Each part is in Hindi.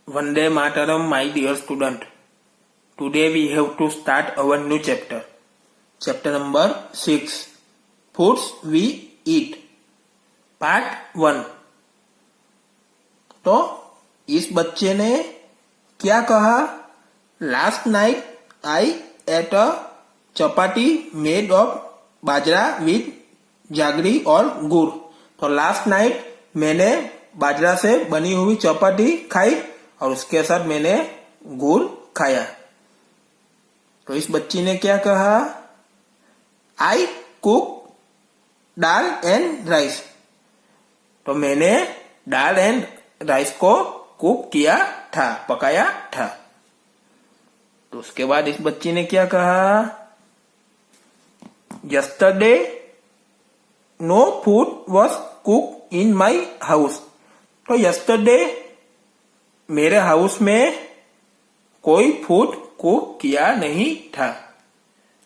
Vande Mataram, my dear student. Today we have to start our new chapter. Chapter number 6. Foods we eat. Part 1. तो इस बच्चे ने क्या कहा? Last night I ate a chapati made of bajra with जागरी और गुड़. तो लास्ट नाइट मैंने बाजरा से बनी हुई चपाती खाई और उसके साथ मैंने गुड़ खाया. तो इस बच्ची ने क्या कहा? I cook dal and rice. तो मैंने दाल एंड राइस को कुक किया था, पकाया था. तो उसके बाद इस बच्ची ने क्या कहा? Yesterday no food was cook in my house. तो यस्टरडे मेरे हाउस में कोई फूड कुक किया नहीं था,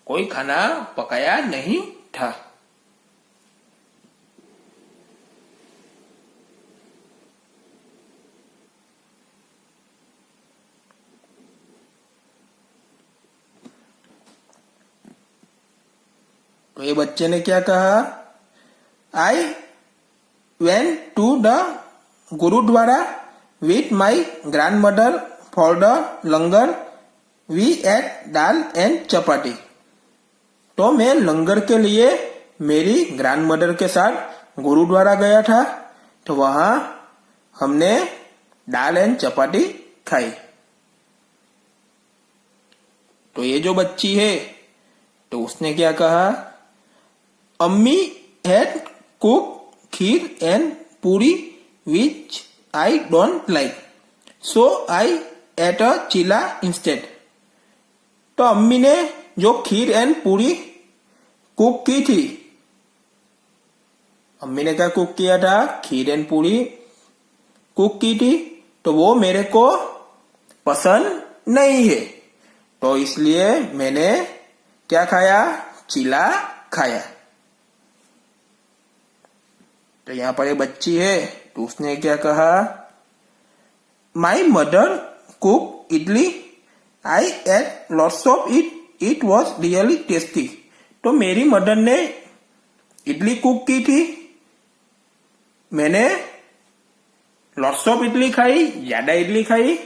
कोई खाना पकाया नहीं था. तो ये बच्चे ने क्या कहा? I went to the gurdwara with my grandmother for the langar. We ate dal and chapati. तो मैं लंगर के लिए मेरी ग्रैंड मदर के साथ गुरुद्वारा गया था. तो वहां हमने दाल एंड चपाती खाई. तो ये जो बच्ची है तो उसने क्या कहा? अम्मी had cook kheer and puri which I don't like, so I ate a chilla instead. तो अम्मी ने जो खीर एंड पूरी कुक की थी, अम्मी ने क्या कुक किया था? खीर एंड पूरी कुक की थी. तो वो मेरे को पसंद नहीं है, तो इसलिए मैंने क्या खाया? चीला खाया. तो यहाँ पर एक बच्ची है तो उसने क्या कहा? My mother cook idli. I ate lots of it. It was really tasty. तो मेरी मदर ने इडली कुक की थी, मैंने लॉट्स ऑफ इडली खाई, ज्यादा इडली खाई.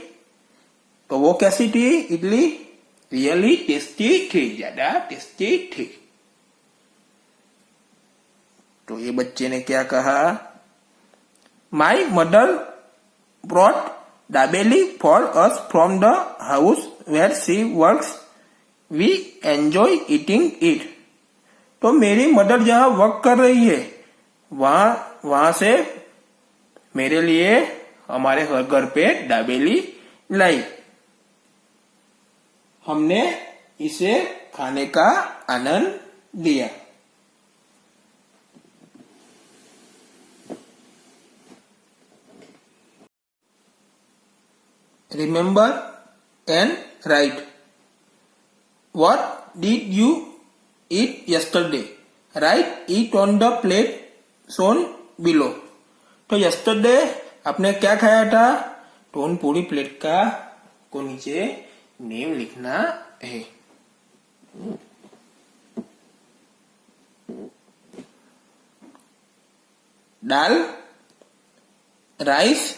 तो वो कैसी थी इडली? रियली टेस्टी थी, ज्यादा टेस्टी थी. तो ये बच्चे ने क्या कहा? My mother brought dabeli for us from the house where she works. We enjoy eating it. तो मेरी मदर जहां वर्क कर रही है वहां से मेरे लिए हमारे घर पे दाबेली लाई. हमने इसे खाने का आनंद लिया. Remember and write. What did you eat yesterday? Write it on the plate shown below. तो yesterday आपने क्या खाया था? तो उन पूरी प्लेट का को नीचे नेम लिखना है. Dal, rice,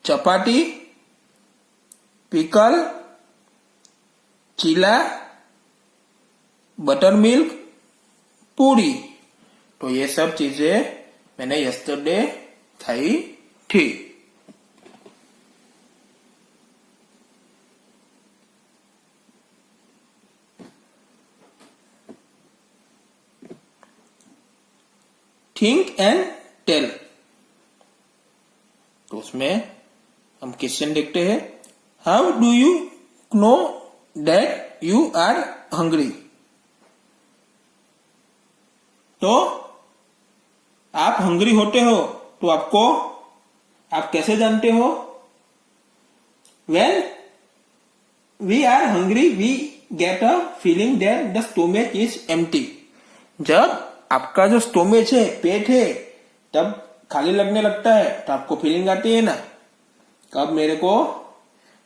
chapati, pickle, cheela, buttermilk, puri. तो ये सब चीजें मैंने यस्टरडे खाई थी. Think and tell. तो उसमें हम क्वेश्चन देखते हैं. How do you know that you are hungry? तो आप हंग्री होते हो तो आप कैसे जानते हो? When we are hungry, we get a feeling that the stomach is empty. जब आपका जो स्टोमेज है, पेट है, तब खाली लगने लगता है तो आपको फीलिंग आती है ना. कब मेरे को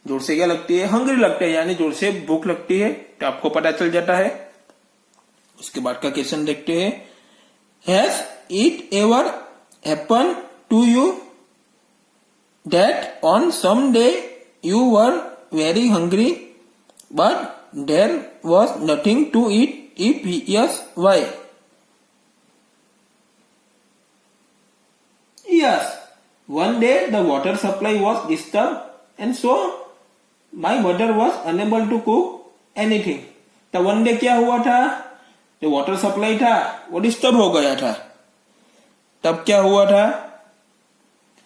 जोर से क्या लगती है, हंग्री लगती है, यानी जोर से भूख लगती है, तो आपको पता चल जाता है। उसके बाद का क्वेश्चन देखते हैं, has it ever happen to you that on some day you were very hungry but there was nothing to eat, if yes why? Yes, one day the water supply was disturbed and so my mother was unable to cook anything. तो वन डे क्या हुआ था, जो वाटर सप्लाई था वो डिस्टर्ब हो गया था। तब क्या हुआ था,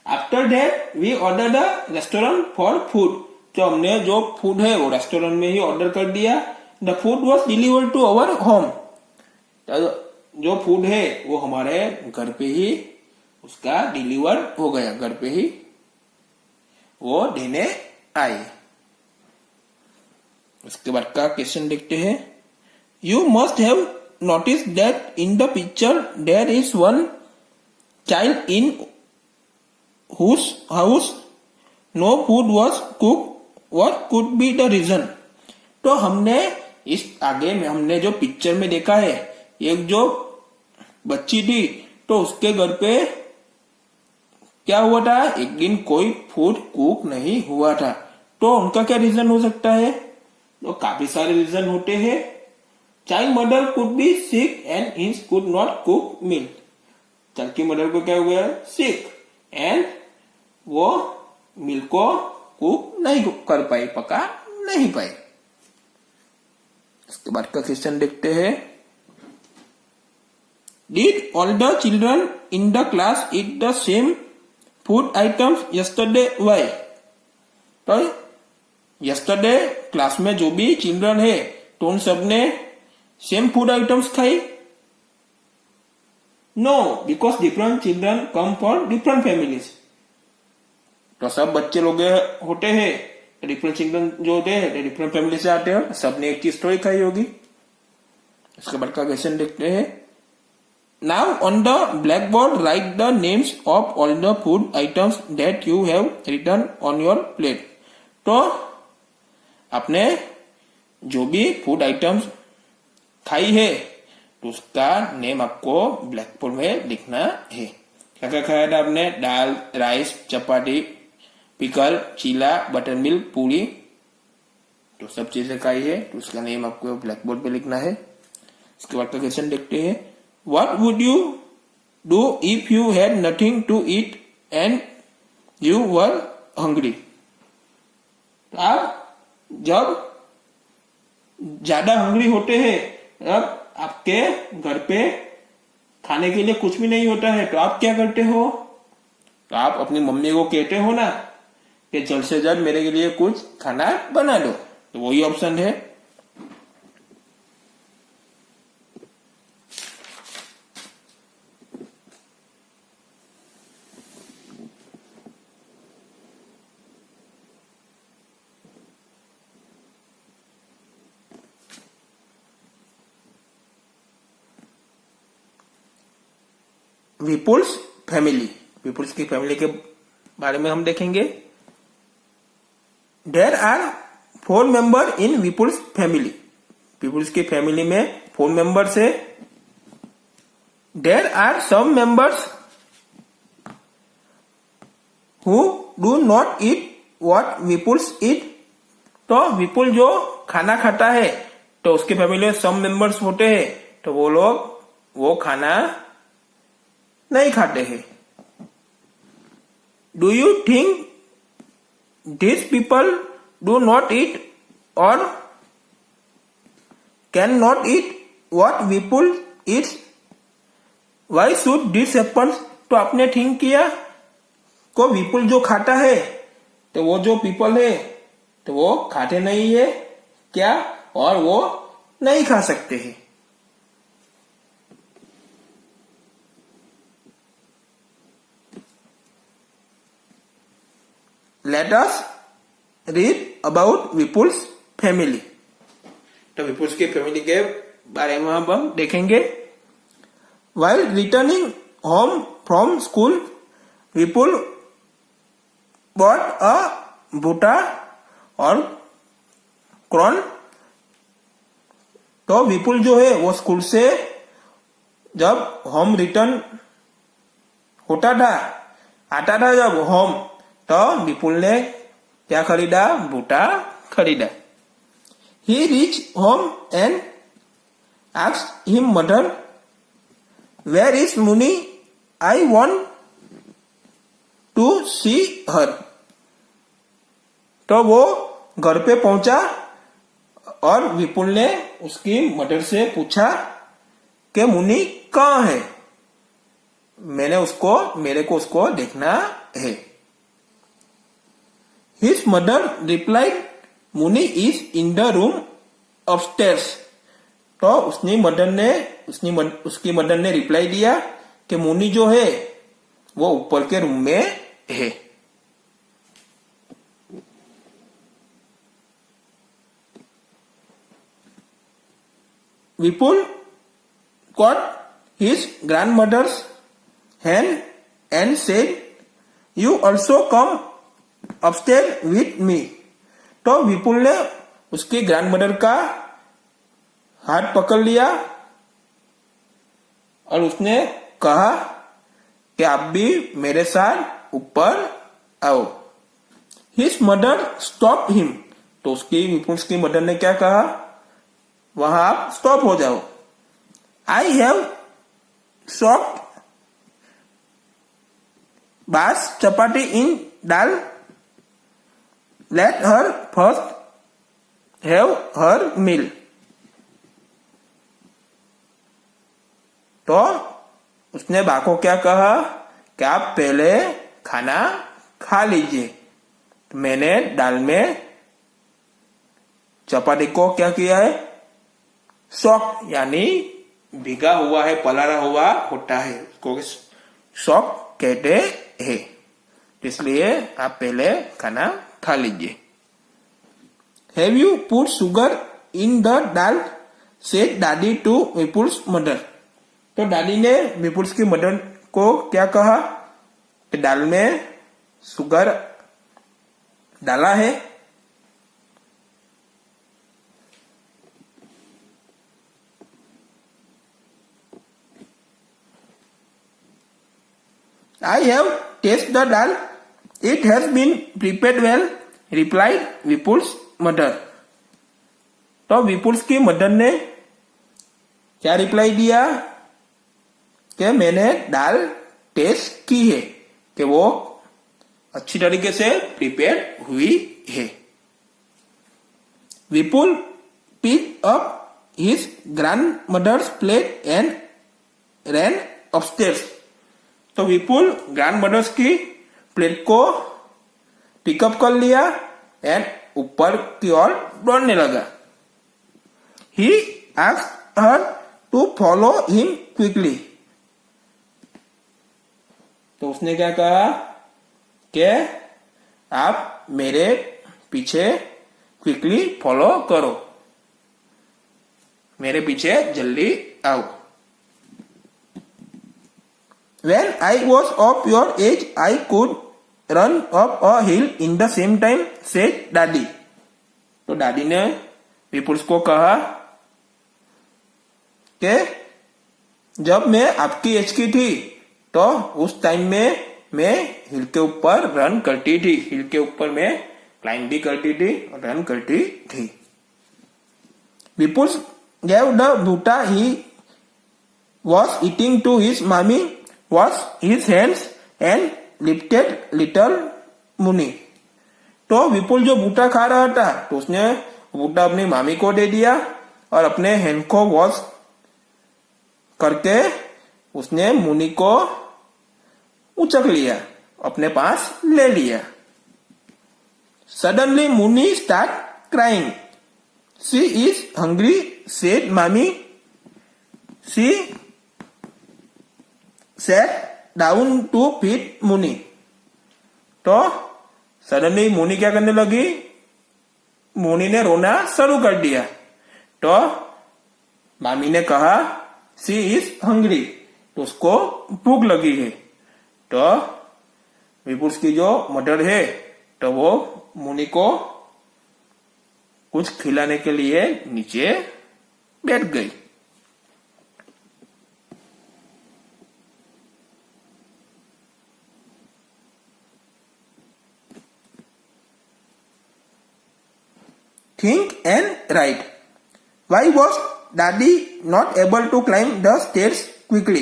after that we order the restaurant for food, तो हमने जो फूड है वो रेस्टोरेंट में ही ऑर्डर कर दिया। The food was delivered to our home, जो फूड है वो हमारे घर पे ही उसका डिलीवर हो गया, घर पे ही वो देने आए। उसके बाद का क्वेश्चन देखते हैं, you must have notice that in the picture there is one child in whose house no food was cook, what could be the reason? तो हमने इस आगे में हमने जो पिक्चर में देखा है, एक जो बच्ची थी तो उसके घर पे क्या हुआ था, एक दिन कोई फूड कुक नहीं हुआ था। तो उनका क्या रीजन हो सकता है, तो काफी सारे रीजन होते हैं। Child mother could be sick and his could not cook meal, child की मदर को क्या हो गया, सिक, एंड वो मील को कुक नहीं कर पाई, पका नहीं पाई। इसके बाद का क्वेश्चन देखते हैं, did all the children in the class eat the same food items yesterday, why? तो यस्टरडे क्लास में जो भी चिल्ड्रन है तो उन सब ने सेम फूड आइटम्स खाई? No, because different children come for different families. तो सब बच्चे लोग होते हैं, डिफरेंट चिल्ड्रन जो होते हैं डिफरेंट फैमिली से आते हैं, सबने एक चीज थोड़ी खाई होगी। इसके बाद का क्वेश्चन देखते हैं, Now on the blackboard write the names of all the food items that you have written on your plate. तो आपने जो भी फूड आइटम्स खाई है तो उसका नेम आपको ब्लैकबोर्ड में लिखना है। क्या क्या खाया था आपने, दाल, rice, chapati, pickle, cheela, buttermilk, puri, तो सब चीजें खाई है तो उसका नेम आपको ब्लैकबोर्ड पे लिखना है। इसके बाद का क्वेश्चन देखते हैं, What would you do if you had nothing to eat and you were hungry? आप जब ज्यादा हंग्री होते हैं, जब आपके घर पे खाने के लिए कुछ भी नहीं होता है तो आप क्या करते हो, तो आप अपनी मम्मी को कहते हो ना कि जल्द से जल्द मेरे के लिए कुछ खाना बना दो, तो वही ऑप्शन है। विपुल्स फैमिली, विपुल्स की फैमिली के बारे में हम देखेंगे। There are 4 member in Vipul's family, Vipul's की फैमिली में 4 मेंबर्स है। There are some members who do not eat what Vipul's eat, तो विपुल जो खाना खाता है तो उसकी फैमिली में सम मेंबर्स होते हैं तो वो लोग वो खाना नहीं खाते हैं। Do you think these people do not eat or cannot eat what people eat? Why should this happen? तो आपने थिंक किया को विपुल जो खाता है तो वो जो पीपल है तो वो खाते नहीं है क्या, और वो नहीं खा सकते हैं। Let us read about Vipul's family. तो विपुल्स की फैमिली के बारे में हम देखेंगे। While returning home from school, Vipul bought a भुट्टा और कॉर्न। तो विपुल जो है वो स्कूल से जब होम रिटर्न होता था, आता था जब होम, तो विपुल ने क्या खरीदा? भुट्टा खरीदा। He reached home and asked his mother, "Where is Muni? I want to see her." तो वो घर पे पहुंचा और विपुल ने उसकी मदर से पूछा कि मुनि कहाँ है, मेरे को उसको देखना है। His mother replied, "Muni is in the room upstairs." तो उसकी मदर ने रिप्लाई दिया कि मुनि जो है वो ऊपर के रूम में है। Vipul caught his grandmother's hand and said, "You also come upstairs with me." तो विपुल ने उसकी ग्रैंडमदर का हाथ पकड़ लिया और उसने कहा कि आप भी मेरे साथ ऊपर आओ। His mother stopped him. तो विपुल की मदर ने क्या कहा? वहां आप स्टॉप हो जाओ। I have soaked बास चपाती in dal. Let her first have her meal. तो उसने बा को क्या कहा कि आप पहले खाना खा लीजिए। तो मैंने दाल में चपाती को क्या किया है? सॉक यानी भिगा हुआ है, पलारा हुआ होता है, उसको सॉक कहते हैं। इसलिए आप पहले खाना खा लीजिए। Have you put sugar in the dal? said daddy to Vipul's mother. तो दादी ने विपुल की मदर को क्या कहा कि दाल में शुगर डाला है। I have tasted the dal. It has been prepared well, replied Vipul's mother. तो विपुल की मदर ने क्या रिप्लाई दिया कि मैंने दाल टेस्ट की है कि वो अच्छी तरीके से प्रिपेयर हुई है। विपुल picked up his grandmother's plate and ran upstairs. तो विपुल ग्रैंडमदर्स की प्लेट को पिकअप कर लिया एंड ऊपर की ओर दौड़ने लगा। He asked her to follow him quickly. तो उसने क्या कहा कि आप मेरे पीछे क्विकली फॉलो करो, मेरे पीछे जल्दी आओ। When I was of your age, I could run up a hill in the same time, said daddy. तो दादी ने विपुल को कहा कि जब मैं आपकी एज की थी तो उस टाइम में मैं हिल के ऊपर रन करती थी, हिल के ऊपर मैं क्लाइंब भी करती थी और रन करती थी। विपुल gave the bhutta he was eating to his mommy, washed his hands and lifted little Muni. तो विपुल जो बूटा खा रहा था तो उसने बूटा अपनी मामी को दे दिया और अपने हैंड को वॉश करके उसने मुनि को उचक लिया, अपने पास ले लिया। Suddenly Muni start crying. She is hungry, said mommy. She sat down to feed Muni. तो सडनली मुनि क्या करने लगी? मुनि ने रोना शुरू कर दिया। तो मामी ने कहा सी इज हंग्री, तो उसको भूख लगी है। तो विपुल की जो मदर है तो वो मुनि को कुछ खिलाने के लिए नीचे बैठ गई। Think and write. Why was Daddy not able to climb the stairs quickly?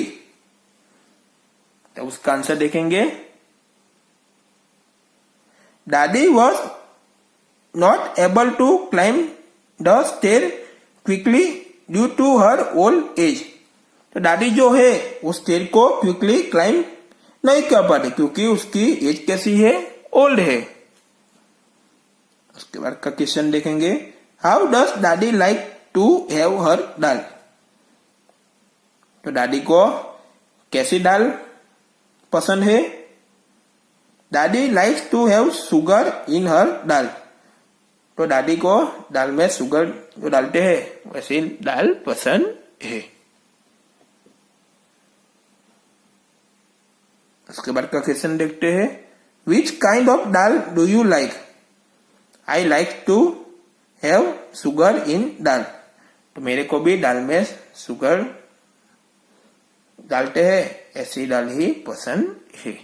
तो उसका आंसर देखेंगे। Daddy was not able to climb the stair quickly due to her old age. तो दादी जो है उस स्टेयर को क्विकली क्लाइम नहीं कर पाती क्योंकि उसकी एज कैसी है, ओल्ड है। उसके बाद का क्वेश्चन देखेंगे। How does dadi like to have her dal? तो दादी को कैसी दाल पसंद है? Dadi likes to have sugar in her dal. तो दादी को दाल में शुगर जो डालते हैं वैसी दाल पसंद है। उसके बाद का क्वेश्चन देखते हैं। Which kind of dal do you like? I like to have sugar in dal. तो मेरे को भी दाल में शुगर डालते हैं ऐसी दाल ही पसंद है।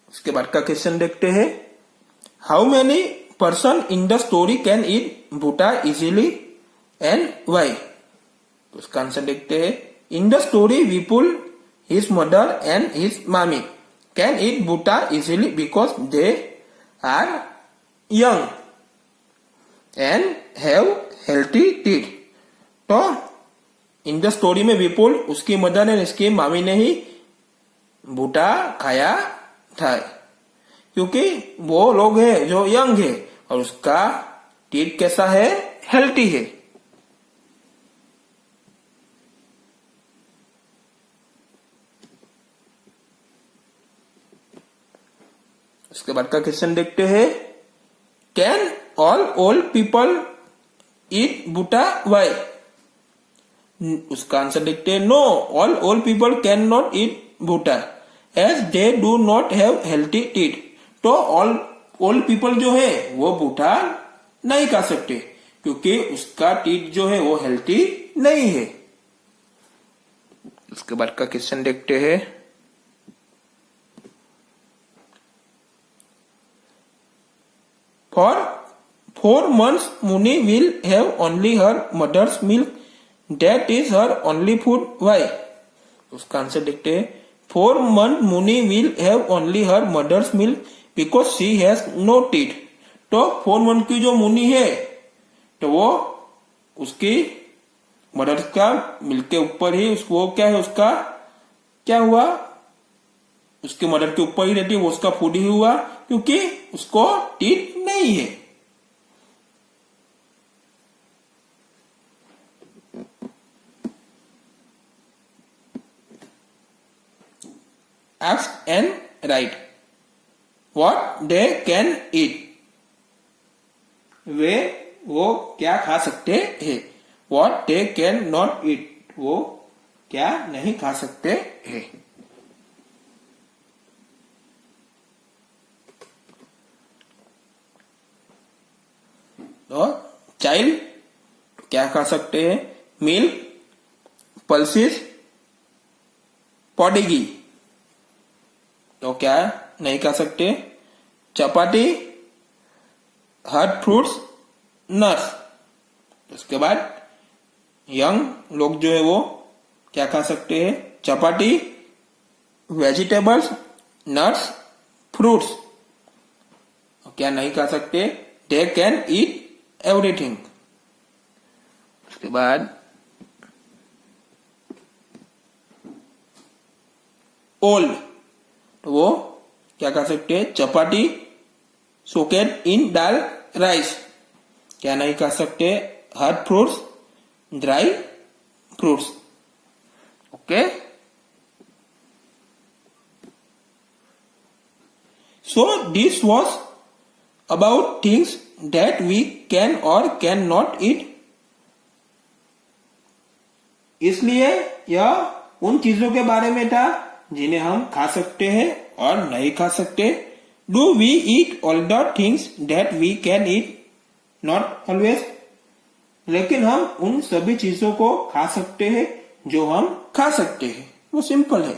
उसके बाद का क्वेश्चन देखते हैं। How many person in the story can eat bhutta easily and why? उसका आंसर देखते हैं। In the story Vipul, his mother and his mami can eat bhutta easily because they are young and have healthy teeth. तो इन द स्टोरी में विपुल, उसकी मदर एंड उसकी मामी ने ही भुट्टा खाया था क्योंकि वो लोग हैं जो यंग है और उसका टीथ कैसा है, हेल्थी है। उसके बाद का क्वेश्चन देखते हैं। Can all old people eat bhutta why? उसका आंसर देखते हैं। No, all old people can not eat bhutta as they do not have healthy teeth. तो ऑल ओल्ड पीपल जो है वो भुट्टा नहीं खा सकते क्योंकि उसका टीथ जो है वो हेल्थी नहीं है। उसके बाद का क्वेश्चन देखते हैं। For 4 months Muni will have only her mother's milk, that is her only food, why? उसका आंसर देखते हैं। 4 months Muni will have only her mother's milk because she has no teeth. तो 4 months की जो मुनि है तो वो उसकी मदर का मिल्क के ऊपर ही उसको क्या है, उसका क्या हुआ, उसके मदर के ऊपर ही रहती है, वो उसका फूड ही हुआ क्योंकि उसको टीथ नहीं है। Ask and write what they can eat. वे वो क्या खा सकते हैं। What they can not eat, वो क्या नहीं खा सकते हैं। तो चाइल्ड क्या खा सकते हैं? Milk, pulses, porridge. तो क्या नहीं खा सकते? Chapati, hard fruits, nuts. उसके बाद यंग लोग जो है वो क्या खा सकते हैं? Chapati, vegetables, nuts, fruits. क्या नहीं खा सकते? They can eat everything. उसके बाद ओल्ड, तो वो क्या खा सकते हैं? Chapati, soaked in dal, rice. क्या नहीं खा सकते? Hard fruits, dry fruits. Okay. So this was about things that we can or can not eat. इसलिए यह उन चीजों के बारे में था जिन्हें हम खा सकते हैं और नहीं खा सकते। Do we eat all the things that we can eat? Not always. लेकिन हम उन सभी चीजों को खा सकते हैं जो हम खा सकते हैं, वो सिंपल है।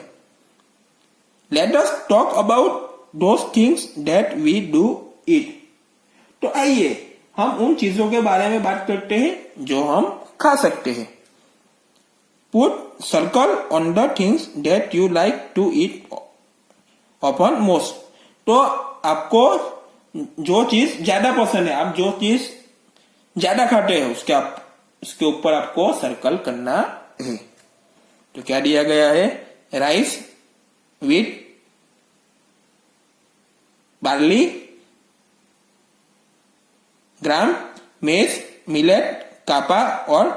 Let us talk about those things that we do eat. तो आइए हम उन चीजों के बारे में बात करते हैं जो हम खा सकते हैं। Put circle on the things that you like to eat upon most. तो आपको जो चीज ज्यादा पसंद है, आप जो चीज ज्यादा खाते हैं उसके ऊपर आपको सर्कल करना है। तो क्या दिया गया है? राइस, व्हीट, बार्ली, ग्राम, मेज, मिलेट, कापा और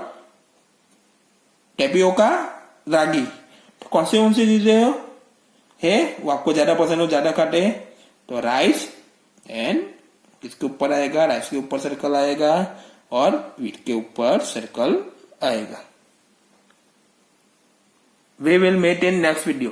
टेपियोका, रागी। तो कौन सी चीजें है वो आपको ज्यादा पसंद हो, ज्यादा खाते हैं? तो राइस एंड किसके ऊपर आएगा? राइस के ऊपर सर्कल आएगा और व्हीट के ऊपर सर्कल आएगा। We will meet in next video.